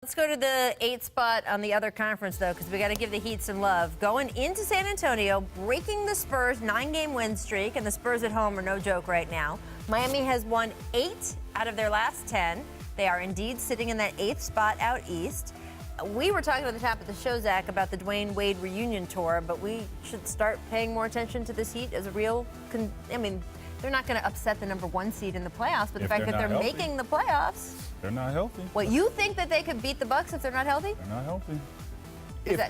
Let's go to the 8th spot on the other conference, though, because we got to give the Heat some love. Going into San Antonio, breaking the Spurs' 9-game win streak, and the Spurs at home are no joke right now. Miami has won 8 out of their last 10. They are indeed sitting in that 8th spot out east. We were talking at the top of the show, Zach, about the Dwayne Wade reunion tour, but we should start paying more attention to this Heat as a real... I mean, they're not going to upset the #1 seed in the playoffs, but the fact that they're making the playoffs... They're not healthy. What, you think that they could beat the Bucks if they're not healthy? They're not healthy.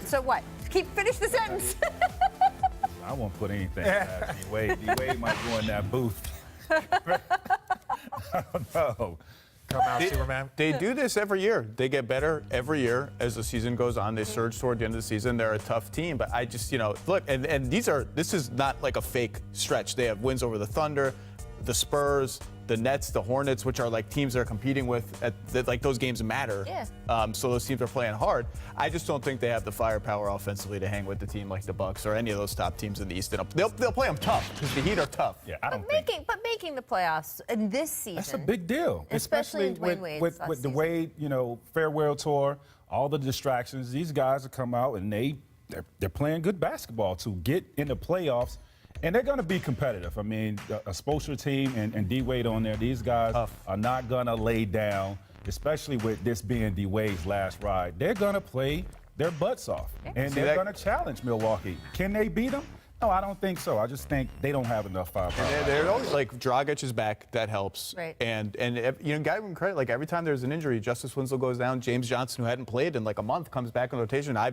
So what? Finish the sentence. I won't put anything past D-Wade. D-Wade might go in that booth. I don't know. Come out, Superman. They do this every year. They get better every year as the season goes on. They surge toward the end of the season. They're a tough team, but I just, look, and this is not like a fake stretch. They have wins over the Thunder, the Spurs, the Nets, the Hornets, which are like teams they're competing with. Like those games matter. Yeah. So those teams are playing hard. I just don't think they have the firepower offensively to hang with the team like the Bucks or any of those top teams in the East. They'll play them tough because the Heat are tough. Yeah, I don't But making the playoffs in this season. That's a big deal, especially with the Wade, farewell tour, all the distractions. These guys have come out and they're playing good basketball to get in the playoffs. And they're going to be competitive. I mean, a Spoelstra team and D-Wade on there, these guys are not going to lay down, especially with this being D-Wade's last ride. They're going to play their butts off, and they're going to challenge Milwaukee. Can they beat them? No, I don't think so. I just think they don't have enough firepower. They're always like Dragic is back. That helps. Right. And got him credit. Like every time there's an injury, Justice Winslow goes down. James Johnson, who hadn't played in like a month, comes back in rotation. I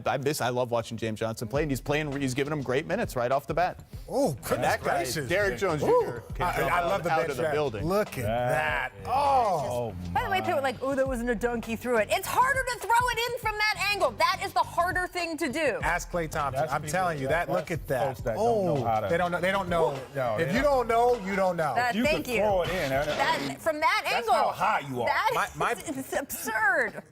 love watching James Johnson play, and he's giving him great minutes right off the bat. Oh, goodness that guy, gracious. Derrick Jones Jr. can jump I love the out of the building. Look at that. Oh. By the way, people are like, oh, that wasn't a dunk, he threw it. It's harder to throw it in from that angle. That is the harder thing to do. Ask Klay Thompson. I'm telling you, look at that. That don't know how to. They don't know. No, if you don't know, you don't know. You thank can you. throw it in. From that That's angle. how high you are. It's absurd.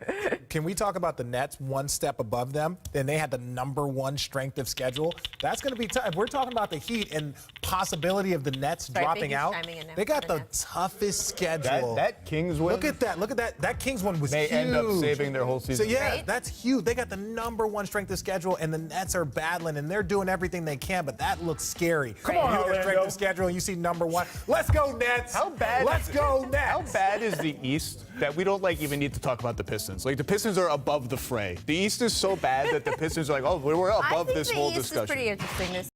Can we talk about the Nets one step above them? And they had the #1 strength of schedule. That's going to be tough. If we're talking about the Heat and possibility of the Nets dropping out, they got the toughest schedule. That Kings win. Look at that. Look at that. That Kings one was huge. They end up saving their whole season. So, yeah, that's huge. They got the #1 strength of schedule, and the Nets are battling, and they're doing everything they can, but that looks scary. Come on, you get strength of schedule, and you see #1. Let's go, Nets. How bad? Let's go, Nets. How bad is the East that we don't even need to talk about the Pistons? Like the Pistons are above the fray. The East is so bad that the Pistons are like, oh, we're above this whole discussion. I think the East is pretty interesting.